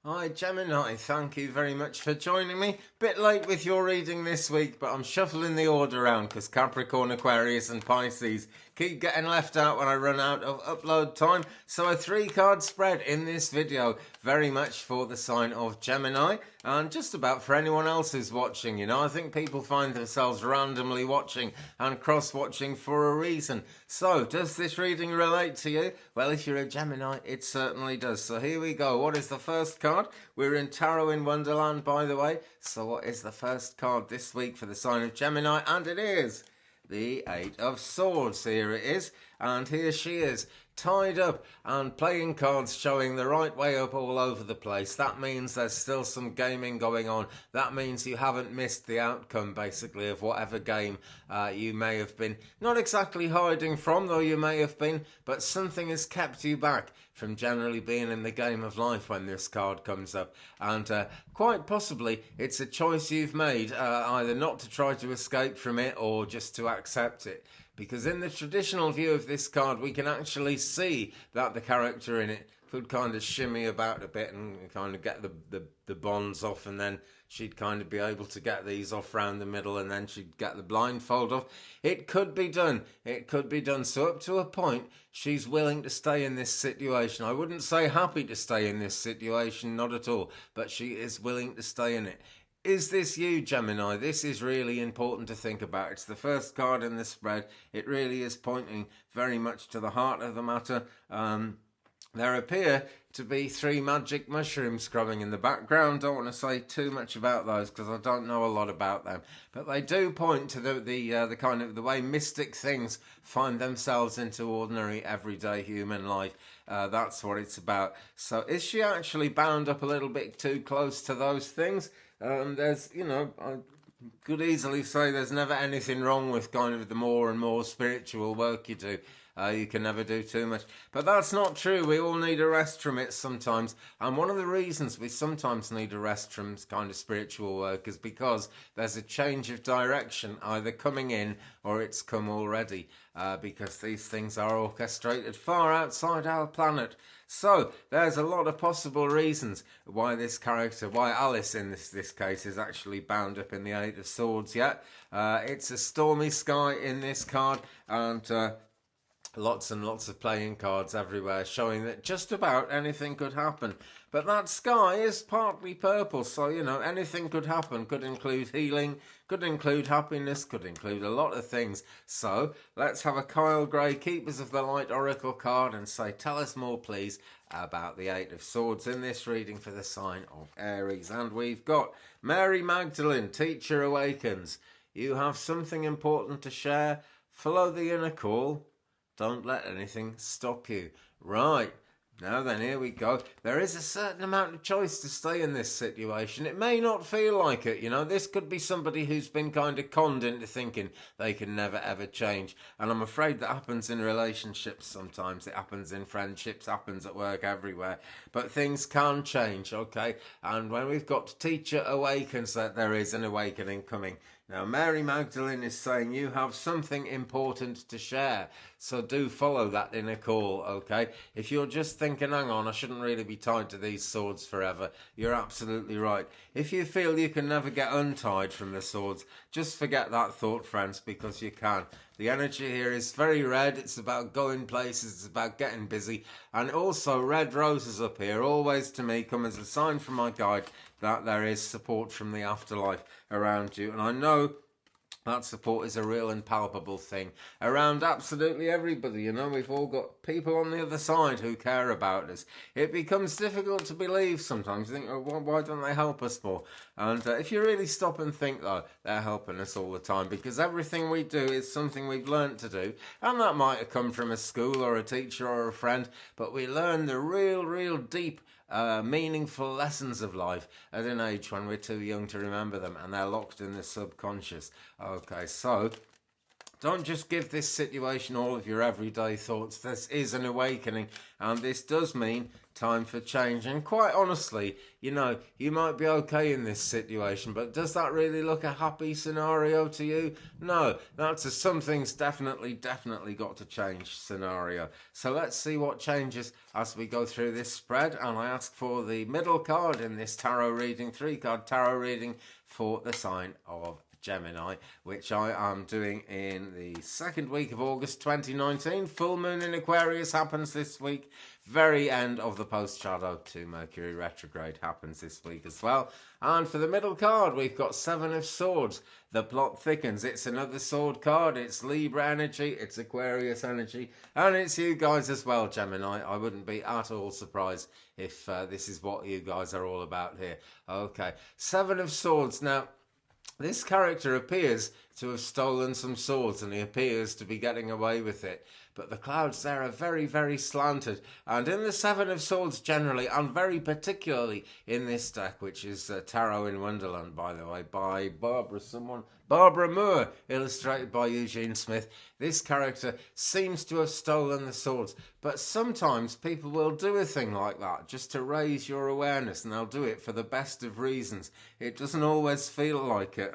Hi Gemini, thank you very much for joining me. Bit late with your reading this week, but I'm shuffling the order around because Capricorn, Aquarius and Pisces keep getting left out when I run out of upload time. So a 3-card spread in this video, very much for the sign of Gemini and just about for anyone else who's watching. You know, I think people find themselves randomly watching and cross-watching for a reason. So does this reading relate to you? Well, if you're a Gemini, it certainly does. So here we go. What is the first card? We're in Tarot in Wonderland, by the way. So what is the first card this week for the sign of Gemini? And it is the Eight of Swords. Here it is, and here she is, tied up and playing cards, showing the right way up all over the place. That means there's still some gaming going on. That means you haven't missed the outcome, basically, of whatever game you may have been not exactly hiding from, though you may have been, but something has kept you back from generally being in the game of life when this card comes up. And quite possibly it's a choice you've made, either not to try to escape from it or just to accept it. Because in the traditional view of this card, we can actually see that the character in it could kind of shimmy about a bit and kind of get the bonds off, and then she'd kind of be able to get these off round the middle, and then she'd get the blindfold off. It could be done. It could be done. So up to a point, she's willing to stay in this situation. I wouldn't say happy to stay in this situation, not at all, but she is willing to stay in it. Is this you, Gemini? This is really important to think about. It's the first card in the spread. It really is pointing very much to the heart of the matter. There appear to be 3 magic mushrooms growing in the background. Don't want to say too much about those because I don't know a lot about them, but they do point to the kind of the way mystic things find themselves into ordinary everyday human life. That's what it's about. So is she actually bound up a little bit too close to those things? There's, you know, I could easily say there's never anything wrong with kind of the more and more spiritual work you do. You can never do too much. But that's not true. We all need a rest from it sometimes. And one of the reasons we sometimes need a rest from kind of spiritual work is because there's a change of direction either coming in or it's come already. Because these things are orchestrated far outside our planet. So there's a lot of possible reasons why this character, why Alice in this case, is actually bound up in the Eight of Swords yet. It's a stormy sky in this card, and lots and lots of playing cards everywhere showing that just about anything could happen. But that sky is partly purple, so, you know, anything could happen. Could include healing, could include happiness, could include a lot of things. So let's have a Kyle Gray Keepers of the Light Oracle card and say, tell us more please about the Eight of Swords in this reading for the sign of Aries. And we've got Mary Magdalene, Teacher Awakens. You have something important to share. Follow the inner call. Don't let anything stop you. Right, now then, here we go. There is a certain amount of choice to stay in this situation. It may not feel like it, you know. This could be somebody who's been kind of conned into thinking they can never ever change. And I'm afraid that happens in relationships sometimes. It happens in friendships, happens at work, everywhere. But things can change, okay? And when we've got Teacher Awakens, that there is an awakening coming. Now, Mary Magdalene is saying you have something important to share, so do follow that inner call, okay? If you're just thinking, hang on, I shouldn't really be tied to these swords forever, you're absolutely right. If you feel you can never get untied from the swords, just forget that thought, friends, because you can. The energy here is very red. It's about going places. It's about getting busy. And also red roses up here always to me come as a sign from my guide that there is support from the afterlife around you. And I know that support is a real and palpable thing around absolutely everybody. You know, we've all got people on the other side who care about us. It becomes difficult to believe sometimes. You think, oh, why don't they help us more? And if you really stop and think, though, they're helping us all the time, because everything we do is something we've learned to do. And that might have come from a school or a teacher or a friend, but we learn the real deep meaningful lessons of life at an age when we're too young to remember them, and they're locked in the subconscious. Okay, so Don't just give this situation all of your everyday thoughts. This is an awakening, and this does mean time for change. And quite honestly, you know, you might be okay in this situation, but does that really look a happy scenario to you? No, that's a something's definitely got to change scenario. So let's see what changes as we go through this spread. And I ask for the middle card in this tarot reading, 3-card tarot reading for the sign of Gemini, which I am doing in the second week of August 2019. Full moon in Aquarius happens this week. Very end of the post shadow to Mercury retrograde happens this week as well. And for the middle card, we've got 7 of Swords. The plot thickens. It's another sword card. It's Libra energy. It's Aquarius energy. And it's you guys as well, Gemini. I wouldn't be at all surprised if this is what you guys are all about here. Okay, 7 of Swords. Now, this character appears to have stolen some swords, and he appears to be getting away with it. But the clouds there are very, very slanted. And in the 7 of Swords generally, and very particularly in this deck, which is Tarot in Wonderland, by the way, by Barbara Moore, illustrated by Eugene Smith. This character seems to have stolen the swords. But sometimes people will do a thing like that just to raise your awareness, and they'll do it for the best of reasons. It doesn't always feel like it.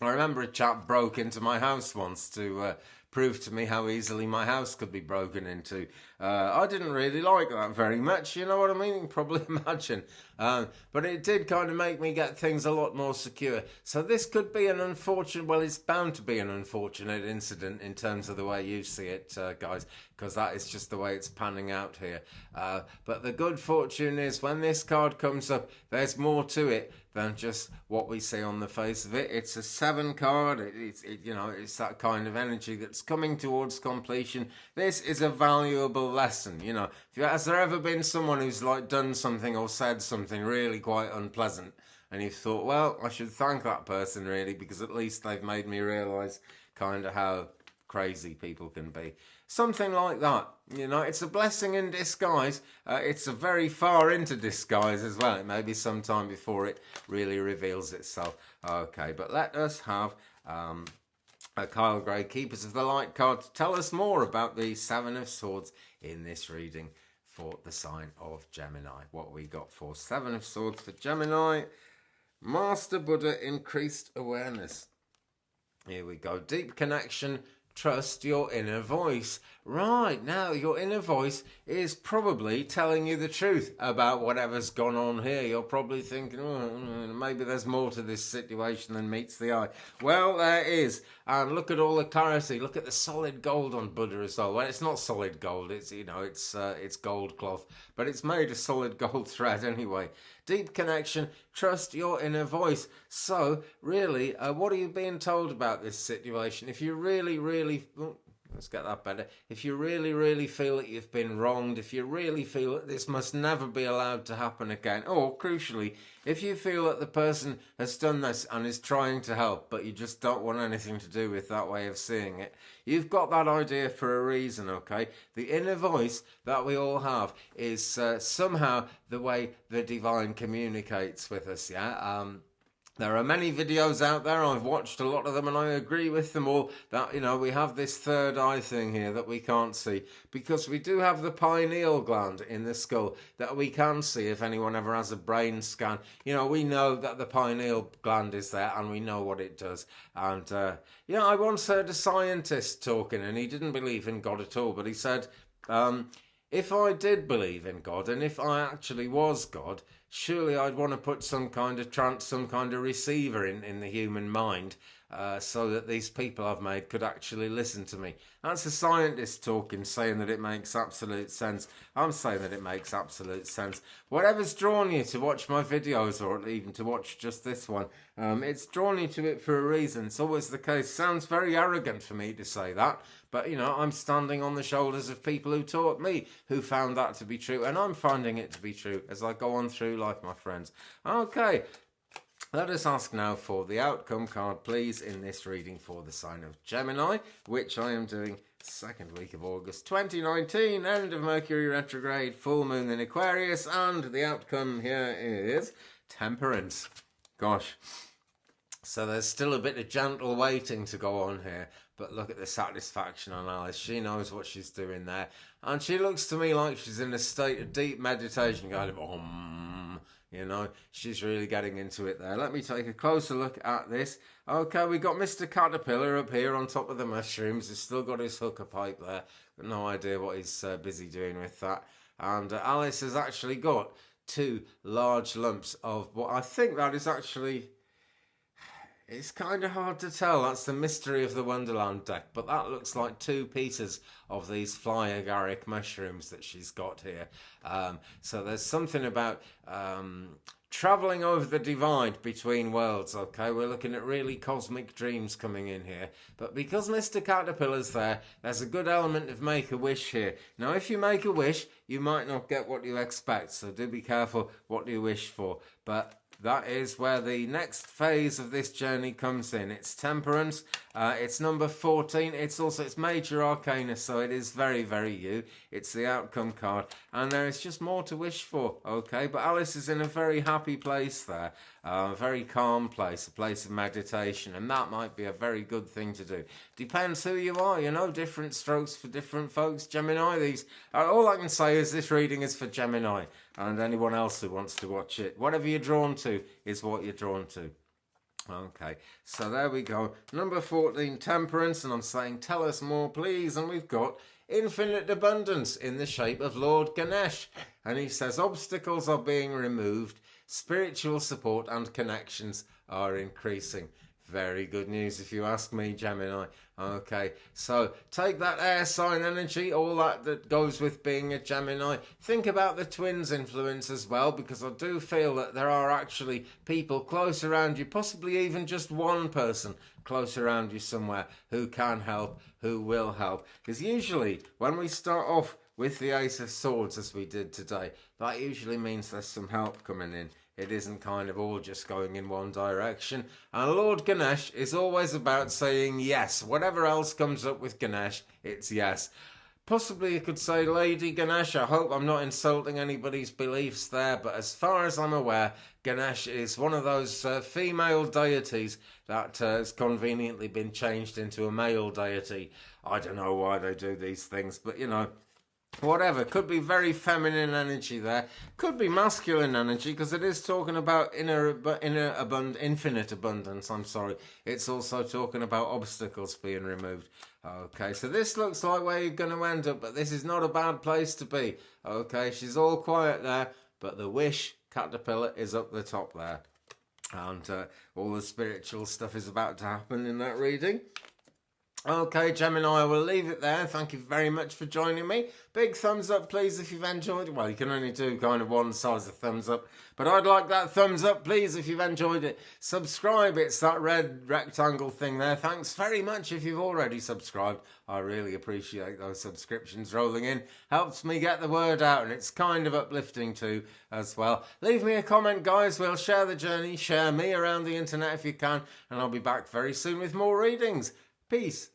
I remember a chap broke into my house once to prove to me how easily my house could be broken into. I didn't really like that very much, you know what I mean? You can probably imagine. But it did kind of make me get things a lot more secure. So this could be an unfortunate, well, it's bound to be an unfortunate incident in terms of the way you see it, guys, because that is just the way it's panning out here. But the good fortune is when this card comes up, there's more to it than just what we see on the face of it. It's a 7 card. It's that kind of energy that's coming towards completion. This is a valuable lesson. You know, has there ever been someone who's like done something or said something really quite unpleasant, and you've thought, well, I should thank that person really, because at least they've made me realise kind of how crazy people can be. Something like that. You know, it's a blessing in disguise. It's a very far into disguise as well. It may be some time before it really reveals itself. Okay, but let us have Kyle Gray, Keepers of the Light card, to tell us more about the 7 of Swords in this reading for the sign of Gemini. What we got for 7 of Swords for Gemini? Master Buddha, increased awareness. Here we go. Deep connection. Trust your inner voice. Right, now your inner voice is probably telling you the truth about whatever's gone on here. You're probably thinking, maybe there's more to this situation than meets the eye. Well, there is. And look at all the clarity. Look at the solid gold on Buddha as well. Well, it's not solid gold. It's, it's gold cloth. But it's made of solid gold thread anyway. Deep connection. Trust your inner voice. So, really, what are you being told about this situation? If you really... let's get that better. If you really feel that you've been wronged, if you really feel that this must never be allowed to happen again, or crucially, if you feel that the person has done this and is trying to help, but you just don't want anything to do with that way of seeing it, you've got that idea for a reason, okay? The inner voice that we all have is somehow the way the divine communicates with us, yeah? There are many videos out there, I've watched a lot of them, and I agree with them all that, you know, we have this third eye thing here that we can't see, because we do have the pineal gland in the skull that we can see if anyone ever has a brain scan. You know, we know that the pineal gland is there and we know what it does. And, I once heard a scientist talking, and he didn't believe in God at all, but he said, if I did believe in God, and if I actually was God, surely I'd want to put some kind of receiver in the human mind, so that these people I've made could actually listen to me. That's a scientist talking, saying that it makes absolute sense. I'm saying that it makes absolute sense. Whatever's drawn you to watch my videos, or even to watch just this one, it's drawn you to it for a reason. It's always the case. Sounds very arrogant for me to say that, but, I'm standing on the shoulders of people who taught me, who found that to be true, and I'm finding it to be true as I go on through life, my friends. Okay. Let us ask now for the outcome card, please, in this reading for the sign of Gemini, which I am doing second week of August 2019, end of Mercury retrograde, full moon in Aquarius, and the outcome here is Temperance. Gosh. So there's still a bit of gentle waiting to go on here, But look at the satisfaction on Alice. She knows what she's doing there. And she looks to me like she's in a state of deep meditation, kind of, you know, she's really getting into it there. Let me take a closer look at this. Okay, we got Mr. Caterpillar up here on top of the mushrooms. He's still got his hooker pipe there. Got no idea what he's busy doing with that. And Alice has actually got 2 large lumps of what I think that is actually... It's kind of hard to tell. That's the mystery of the Wonderland deck. But that looks like 2 pieces of these fly agaric mushrooms that she's got here. So there's something about travelling over the divide between worlds, okay? We're looking at really cosmic dreams coming in here. But because Mr. Caterpillar's there, there's a good element of make-a-wish here. Now, if you make a wish, you might not get what you expect. So do be careful what you wish for. But... that is where the next phase of this journey comes in. It's Temperance. It's number 14. It's Major Arcana, so it is very, very you. It's the outcome card. And there is just more to wish for, okay? But Alice is in a very happy place there. A very calm place, a place of meditation. And that might be a very good thing to do. Depends who you are, you know. Different strokes for different folks. Gemini, all I can say is this reading is for Gemini. And anyone else who wants to watch it. Whatever you're drawn to is what you're drawn to. Okay, so there we go. Number 14, Temperance. And I'm saying, tell us more, please. And we've got infinite abundance in the shape of Lord Ganesh. And he says, obstacles are being removed. Spiritual support and connections are increasing. Very good news if you ask me, Gemini. Okay, so take that air sign energy, all that goes with being a Gemini. Think about the twins influence as well, because I do feel that there are actually people close around you, possibly even just one person close around you somewhere who can help, who will help. Because usually when we start off with the Ace of Swords as we did today, that usually means there's some help coming in. It isn't kind of all just going in one direction. And Lord Ganesh is always about saying yes. Whatever else comes up with Ganesh, it's yes. Possibly you could say Lady Ganesh. I hope I'm not insulting anybody's beliefs there. But as far as I'm aware, Ganesh is one of those female deities that has conveniently been changed into a male deity. I don't know why they do these things, but you know. Whatever, could be very feminine energy there, could be masculine energy, because it is talking about infinite abundance, It's also talking about obstacles being removed. Okay, so this looks like where you're going to end up, but this is not a bad place to be. Okay, she's all quiet there, but the wish caterpillar is up the top there. And all the spiritual stuff is about to happen in that reading. Okay, Gemini, I will leave it there. Thank you very much for joining me. Big thumbs up, please, if you've enjoyed it. Well, you can only do kind of one size of thumbs up. But I'd like that thumbs up, please, if you've enjoyed it. Subscribe. It's that red rectangle thing there. Thanks very much if you've already subscribed. I really appreciate those subscriptions rolling in. Helps me get the word out, and it's kind of uplifting too as well. Leave me a comment, guys. We'll share the journey. Share me around the internet if you can. And I'll be back very soon with more readings. Peace